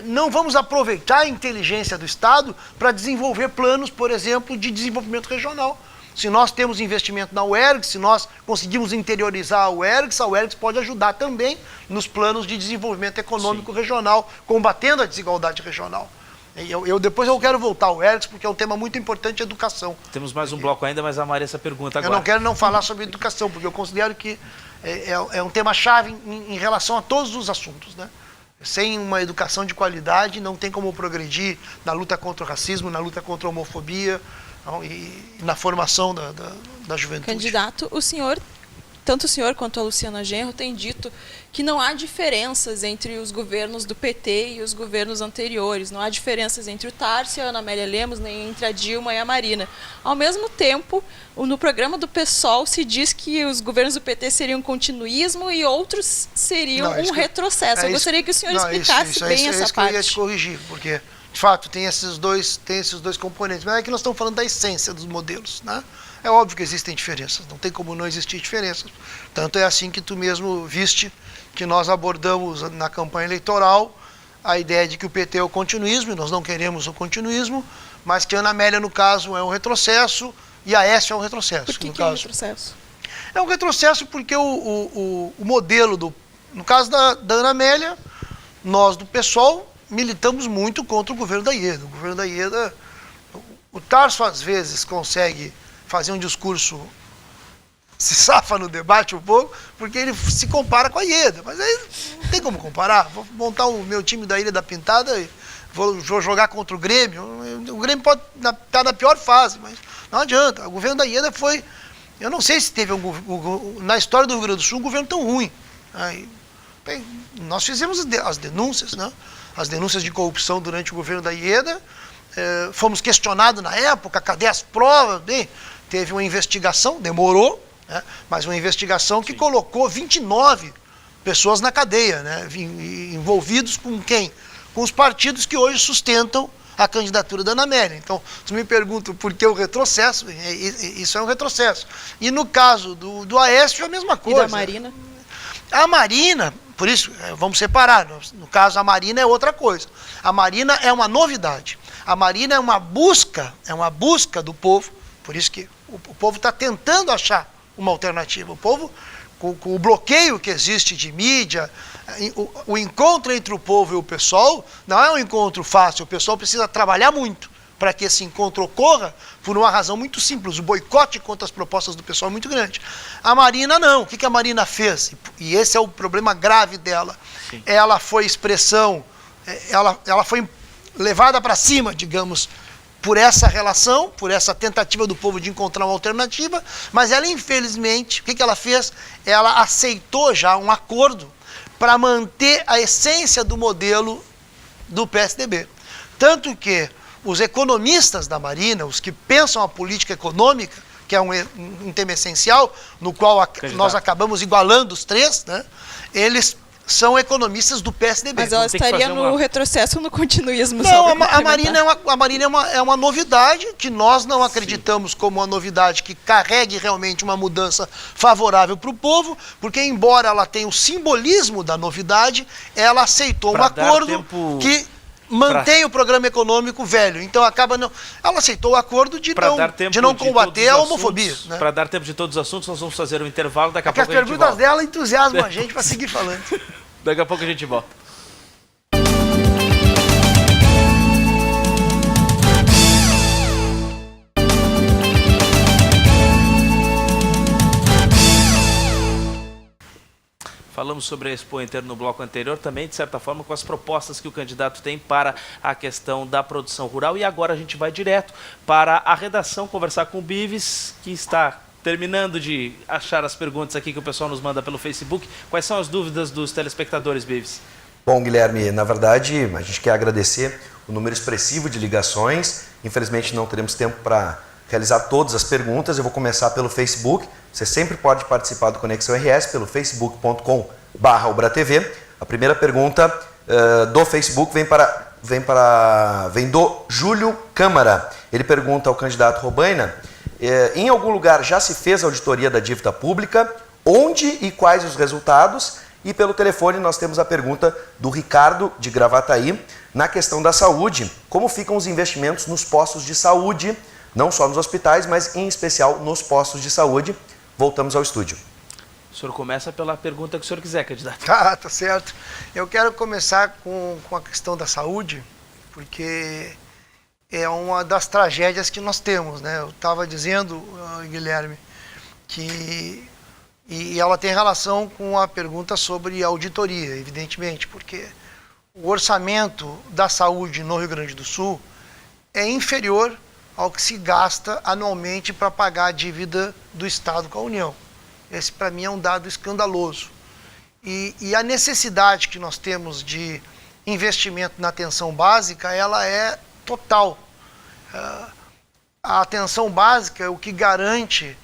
não vamos aproveitar a inteligência do Estado para desenvolver planos, por exemplo, de desenvolvimento regional. Se nós temos investimento na UERGS, se nós conseguimos interiorizar a UERGS pode ajudar também nos planos de desenvolvimento econômico regional, combatendo a desigualdade regional. Depois eu quero voltar ao UERGS, porque é um tema muito importante de educação. Temos mais um bloco ainda, mas a Maria essa pergunta agora. Eu não quero não falar sobre educação, porque eu considero que é um tema-chave em relação a todos os assuntos, né? Sem uma educação de qualidade, não tem como progredir na luta contra o racismo, na luta contra a homofobia, e na formação da juventude. Candidato, tanto o senhor quanto a Luciana Genro têm dito que não há diferenças entre os governos do PT e os governos anteriores, não há diferenças entre o Tarso e a Ana Amélia Lemos, nem entre a Dilma e a Marina. Ao mesmo tempo, no programa do PSOL se diz que os governos do PT seriam um continuismo e outros seriam um retrocesso. Eu gostaria que o senhor explicasse bem essa parte. Que eu ia te corrigir, porque... De fato, tem esses dois componentes, mas é que nós estamos falando da essência dos modelos, né? É óbvio que existem diferenças, não tem como não existir diferenças. Tanto é assim que tu mesmo viste que nós abordamos na campanha eleitoral a ideia de que o PT é o continuismo, e nós não queremos o continuismo, mas que a Ana Amélia, no caso, é um retrocesso e a Aécio é um retrocesso. Por que é um retrocesso? É um retrocesso porque o modelo, no caso da Ana Amélia, nós do PSOL, militamos muito contra o governo da Ieda. O governo da Ieda, o Tarso às vezes consegue fazer um discurso, se safa no debate um pouco, porque ele se compara com a Ieda, mas aí não tem como comparar. Vou montar o meu time da Ilha da Pintada e vou jogar contra o Grêmio. O Grêmio pode estar na pior fase, mas não adianta. O governo da Ieda foi, eu não sei se teve na história do Rio Grande do Sul um governo tão ruim. Aí, bem, nós fizemos as denúncias, né? As denúncias de corrupção durante o governo da Ieda, fomos questionados na época, cadê as provas? Bem, teve uma investigação, demorou, né? Mas uma investigação que colocou 29 pessoas na cadeia, né? Envolvidos com quem? Com os partidos que hoje sustentam a candidatura da Ana Amélia. Então, se me perguntam por que o retrocesso, isso é um retrocesso. E no caso do Aécio, é a mesma coisa. E da Marina? A Marina, por isso, vamos separar. No caso, a Marina é outra coisa. A Marina é uma novidade. A Marina é uma busca do povo. Por isso que O povo está tentando achar uma alternativa. O povo, com o bloqueio que existe de mídia, o encontro entre o povo e o PSOL não é um encontro fácil. O PSOL precisa trabalhar muito para que esse encontro ocorra, por uma razão muito simples. O boicote contra as propostas do PSOL é muito grande. A Marina não. O que a Marina fez? E esse é o problema grave dela. Sim. Ela foi expressão, ela foi levada para cima, digamos, por essa relação, por essa tentativa do povo de encontrar uma alternativa, mas ela, infelizmente, o que ela fez? Ela aceitou já um acordo para manter a essência do modelo do PSDB. Tanto que os economistas da Marina, os que pensam a política econômica, que é um tema essencial, no qual nós acabamos igualando os três, né? Eles são economistas do PSDB. Mas ela estaria no retrocesso ou no continuismo? Não, a Marina é uma novidade, que nós não acreditamos como uma novidade que carregue realmente uma mudança favorável para o povo, porque embora ela tenha o simbolismo da novidade, ela aceitou um acordo que mantém o programa econômico velho. Então ela aceitou o acordo de não combater a homofobia. Né? Para dar tempo de todos os assuntos, nós vamos fazer um intervalo. Daqui a pouco as perguntas dela entusiasmam a gente para seguir falando. Daqui a pouco a gente volta. Falamos sobre a Expo Inter no bloco anterior, também, de certa forma, com as propostas que o candidato tem para a questão da produção rural. E agora a gente vai direto para a redação conversar com o Bives, que está terminando de achar as perguntas aqui que o pessoal nos manda pelo Facebook. Quais são as dúvidas dos telespectadores, Bives? Bom, Guilherme, na verdade, a gente quer agradecer o número expressivo de ligações. Infelizmente, não teremos tempo para realizar todas as perguntas. Eu vou começar pelo Facebook. Você sempre pode participar do Conexão RS pelo facebook.com/ubratv. A primeira pergunta do Facebook vem do Júlio Câmara. Ele pergunta ao candidato Robaina: em algum lugar já se fez a auditoria da dívida pública? Onde e quais os resultados? E pelo telefone nós temos a pergunta do Ricardo de Gravataí. Na questão da saúde, como ficam os investimentos nos postos de saúde? Não só nos hospitais, mas em especial nos postos de saúde. Voltamos ao estúdio. O senhor começa pela pergunta que o senhor quiser, candidato. Tá certo. Eu quero começar com a questão da saúde, porque é uma das tragédias que nós temos, né? Eu estava dizendo, Guilherme, que e ela tem relação com a pergunta sobre auditoria, evidentemente, porque o orçamento da saúde no Rio Grande do Sul é inferior ao que se gasta anualmente para pagar a dívida do Estado com a União. Esse, para mim, é um dado escandaloso. E a necessidade que nós temos de investimento na atenção básica, ela é total. A atenção básica é o que garante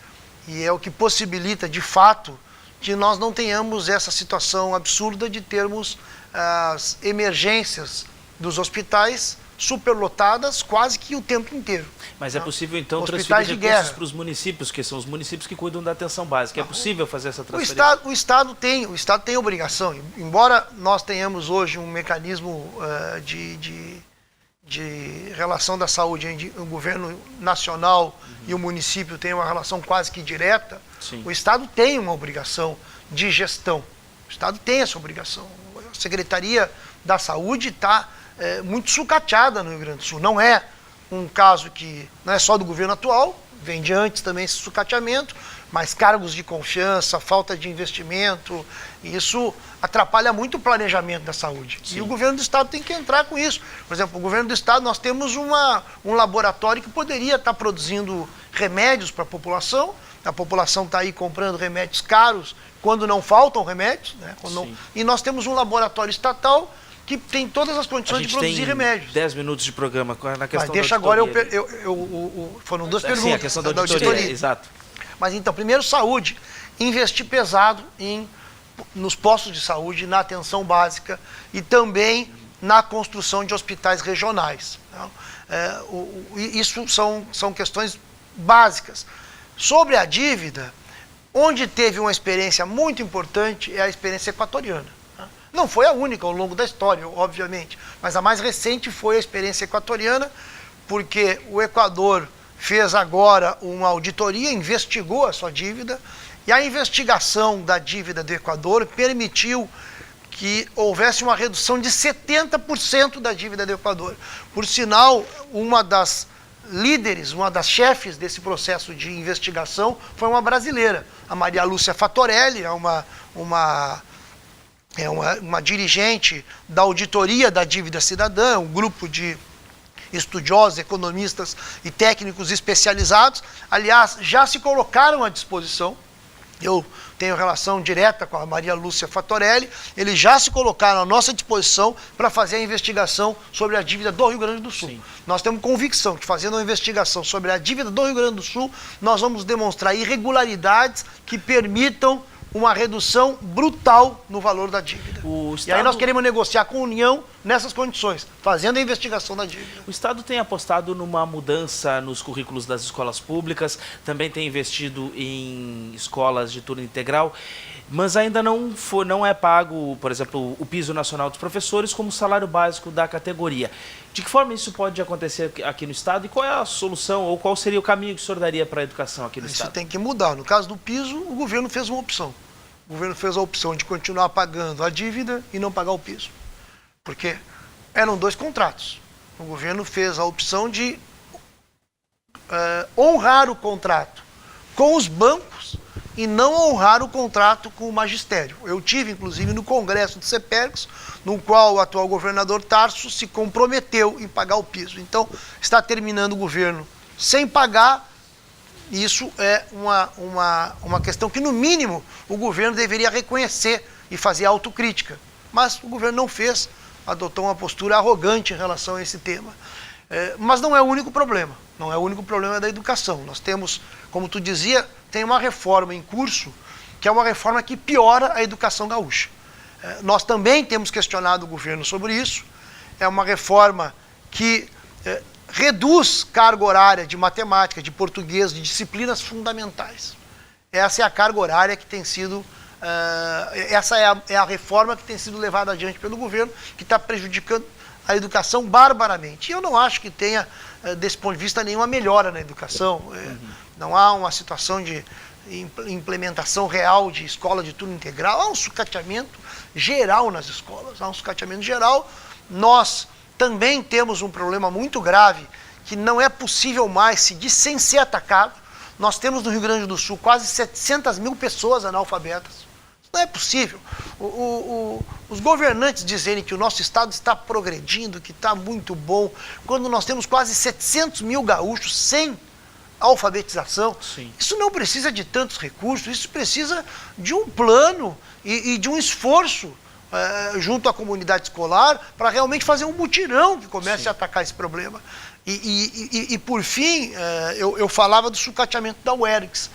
e é o que possibilita, de fato, que nós não tenhamos essa situação absurda de termos as emergências dos hospitais superlotadas quase que o tempo inteiro. Mas é possível, então, transferir recursos para os municípios, que são os municípios que cuidam da atenção básica. É possível fazer essa transferência? O Estado tem obrigação. Embora nós tenhamos hoje um mecanismo de relação da saúde, onde o governo nacional e o município têm uma relação quase que direta, sim, o Estado tem uma obrigação de gestão. O Estado tem essa obrigação. A Secretaria da Saúde está muito sucateada no Rio Grande do Sul. Não é um caso que não é só do governo atual, vem de antes também esse sucateamento, mas cargos de confiança, falta de investimento, isso atrapalha muito o planejamento da saúde. Sim. E o governo do Estado tem que entrar com isso. Por exemplo, o governo do Estado, nós temos um laboratório que poderia estar produzindo remédios para a população está aí comprando remédios caros quando não faltam remédios, né? E nós temos um laboratório estatal que tem todas as condições de produzir remédios. 10 minutos de programa na questão. Mas deixa da auditoria. Agora, foram duas perguntas. Sim, a questão da auditoria, exato. Mas então, primeiro, saúde. Investir pesado nos postos de saúde, na atenção básica e também na construção de hospitais regionais. Isso são questões básicas. Sobre a dívida, onde teve uma experiência muito importante é a experiência equatoriana. Não foi a única ao longo da história, obviamente, mas a mais recente foi a experiência equatoriana, porque o Equador fez agora uma auditoria, investigou a sua dívida, e a investigação da dívida do Equador permitiu que houvesse uma redução de 70% da dívida do Equador. Por sinal, uma das líderes, uma das chefes desse processo de investigação foi uma brasileira, a Maria Lúcia Fatorelli, uma dirigente da auditoria da dívida cidadã, um grupo de estudiosos, economistas e técnicos especializados. Aliás, já se colocaram à disposição. Eu tenho relação direta com a Maria Lúcia Fatorelli, eles já se colocaram à nossa disposição para fazer a investigação sobre a dívida do Rio Grande do Sul. Sim. Nós temos convicção que, fazendo uma investigação sobre a dívida do Rio Grande do Sul, nós vamos demonstrar irregularidades que permitam uma redução brutal no valor da dívida. E aí nós queremos negociar com a União nessas condições, fazendo a investigação da dívida. O Estado tem apostado numa mudança nos currículos das escolas públicas, também tem investido em escolas de turno integral, mas ainda não é pago, por exemplo, o piso nacional dos professores como salário básico da categoria. De que forma isso pode acontecer aqui no Estado e qual é a solução ou qual seria o caminho que o senhor daria para a educação aqui no Estado? Isso tem que mudar. No caso do piso, o governo fez uma opção. O governo fez a opção de continuar pagando a dívida e não pagar o piso. Porque eram dois contratos. O governo fez a opção de honrar o contrato com os bancos e não honrar o contrato com o magistério. Eu tive, inclusive, no Congresso do CEPERGS, no qual o atual governador Tarso se comprometeu em pagar o piso. Então, está terminando o governo sem pagar. Isso é uma questão que, no mínimo, o governo deveria reconhecer e fazer autocrítica. Mas o governo não fez, adotou uma postura arrogante em relação a esse tema. Mas não é o único problema. Não é o único problema da educação. Nós temos, como tu dizia, tem uma reforma em curso, que é uma reforma que piora a educação gaúcha. Nós também temos questionado o governo sobre isso. É uma reforma que reduz carga horária de matemática, de português, de disciplinas fundamentais. Essa é a carga horária que tem sido, essa é a reforma que tem sido levada adiante pelo governo, que está prejudicando a educação barbaramente. E eu não acho que tenha, desse ponto de vista, nenhuma melhora na educação. Não há uma situação de implementação real de escola de turno integral. Há um sucateamento geral nas escolas, há um sucateamento geral. Nós também temos um problema muito grave, que não é possível mais seguir sem ser atacado. Nós temos no Rio Grande do Sul quase 700 mil pessoas analfabetas. Isso não é possível. Os governantes dizerem que o nosso Estado está progredindo, que está muito bom, quando nós temos quase 700 mil gaúchos sem alfabetização. Sim. Isso não precisa de tantos recursos, isso precisa de um plano e de um esforço junto à comunidade escolar, para realmente fazer um mutirão que comece Sim. a atacar esse problema. E por fim, eu falava do sucateamento da UERGS,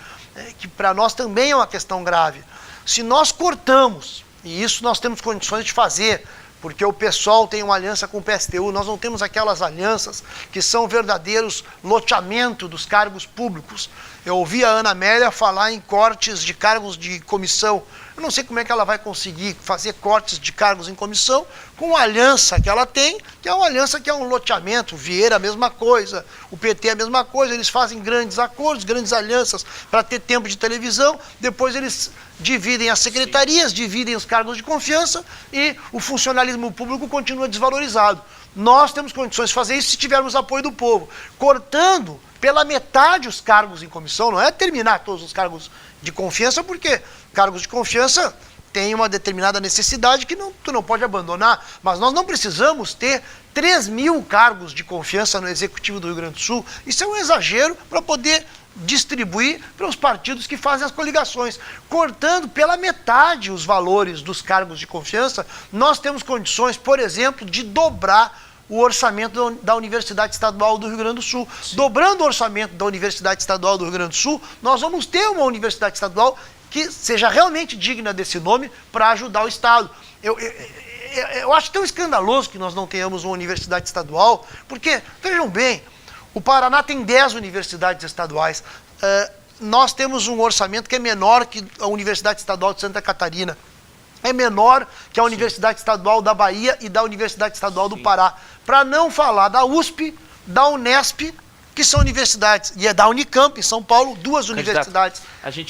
que para nós também é uma questão grave. Se nós cortamos, e isso nós temos condições de fazer, porque o PSOL tem uma aliança com o PSTU, nós não temos aquelas alianças que são verdadeiros loteamento dos cargos públicos. Eu ouvi a Ana Amélia falar em cortes de cargos de comissão. Eu não sei como é que ela vai conseguir fazer cortes de cargos em comissão com a aliança que ela tem, que é uma aliança que é um loteamento. O Vieira a mesma coisa, o PT a mesma coisa, eles fazem grandes acordos, grandes alianças para ter tempo de televisão, depois eles dividem as secretarias, dividem os cargos de confiança e o funcionalismo público continua desvalorizado. Nós temos condições de fazer isso se tivermos apoio do povo. Cortando pela metade os cargos em comissão, não é terminar todos os cargos de confiança, porque cargos de confiança têm uma determinada necessidade que tu não pode abandonar, mas nós não precisamos ter 3 mil cargos de confiança no Executivo do Rio Grande do Sul. Isso é um exagero para poder distribuir para os partidos que fazem as coligações. Cortando pela metade os valores dos cargos de confiança, nós temos condições, por exemplo, de dobrar o orçamento da Universidade Estadual do Rio Grande do Sul. Sim. Dobrando o orçamento da Universidade Estadual do Rio Grande do Sul, nós vamos ter uma universidade estadual que seja realmente digna desse nome para ajudar o Estado. Eu acho tão escandaloso que nós não tenhamos uma universidade estadual, porque, vejam bem, o Paraná tem 10 universidades estaduais. Nós temos um orçamento que é menor que a Universidade Estadual de Santa Catarina. É menor que a Universidade Estadual da Bahia e da Universidade Estadual do Pará. Para não falar da USP, da Unesp que são universidades. E é da Unicamp, em São Paulo, duas universidades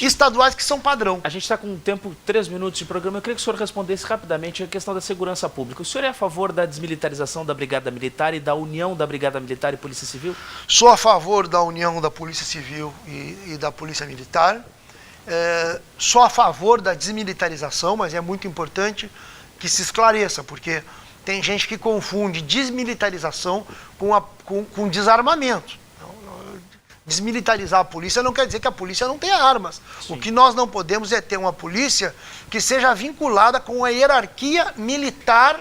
estaduais que são padrão. A gente está com um tempo, 3 minutos de programa. Eu queria que o senhor respondesse rapidamente a questão da segurança pública. O senhor é a favor da desmilitarização da Brigada Militar e da união da Brigada Militar e Polícia Civil? Sou a favor da união da Polícia Civil e da Polícia Militar. Sou a favor da desmilitarização, mas é muito importante que se esclareça, porque tem gente que confunde desmilitarização com desarmamento. Desmilitarizar a polícia não quer dizer que a polícia não tenha armas. Sim. O que nós não podemos é ter uma polícia que seja vinculada com a hierarquia militar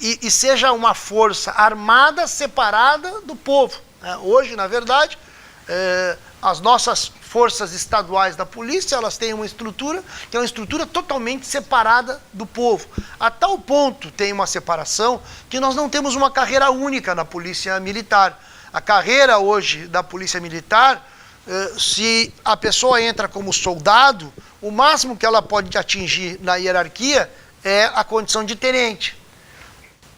e seja uma força armada separada do povo. Hoje, na verdade, as nossas forças estaduais da polícia, elas têm uma estrutura que é uma estrutura totalmente separada do povo. A tal ponto tem uma separação que nós não temos uma carreira única na polícia militar. A carreira hoje da polícia militar, se a pessoa entra como soldado, o máximo que ela pode atingir na hierarquia é a condição de tenente.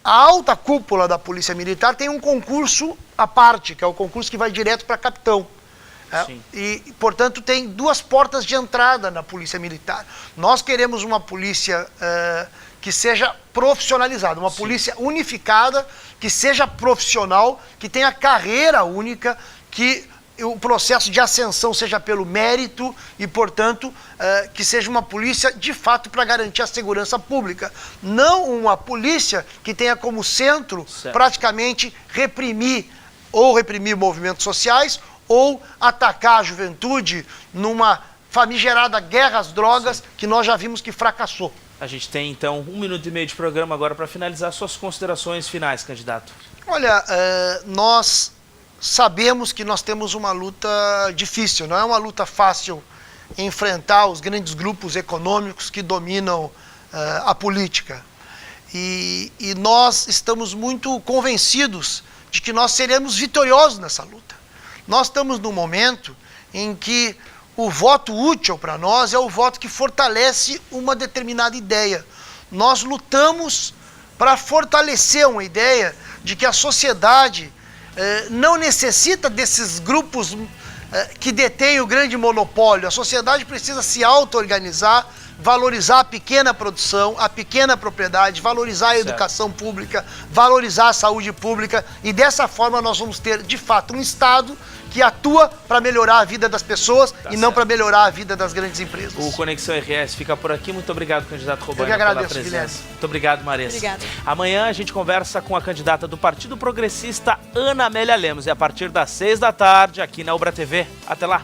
A alta cúpula da polícia militar tem um concurso à parte, que é o concurso que vai direto para capitão. E, portanto, tem duas portas de entrada na polícia militar. Nós queremos uma polícia que seja profissionalizada, uma polícia unificada, que seja profissional, que tenha carreira única, que o processo de ascensão seja pelo mérito e, portanto, que seja uma polícia de fato para garantir a segurança pública. Não uma polícia que tenha como centro praticamente reprimir movimentos sociais ou atacar a juventude numa famigerada guerra às drogas que nós já vimos que fracassou. A gente tem, então, 1 minuto e meio de programa agora para finalizar suas considerações finais, candidato. Olha, nós sabemos que nós temos uma luta difícil, não é uma luta fácil enfrentar os grandes grupos econômicos que dominam a política. E nós estamos muito convencidos de que nós seremos vitoriosos nessa luta. Nós estamos num momento em que o voto útil para nós é o voto que fortalece uma determinada ideia. Nós lutamos para fortalecer uma ideia de que a sociedade não necessita desses grupos que detêm o grande monopólio. A sociedade precisa se auto-organizar, valorizar a pequena produção, a pequena propriedade, valorizar a educação pública, valorizar a saúde pública, e dessa forma nós vamos ter, de fato, um Estado que atua para melhorar a vida das pessoas e não para melhorar a vida das grandes empresas. O Conexão RS fica por aqui. Muito obrigado, candidato Robaina, Eu que agradeço, pela presença. Guilherme. Muito obrigado, Maressa. Obrigada. Amanhã a gente conversa com a candidata do Partido Progressista, Ana Amélia Lemos. É a partir das 6 da tarde aqui na Ubra TV. Até lá.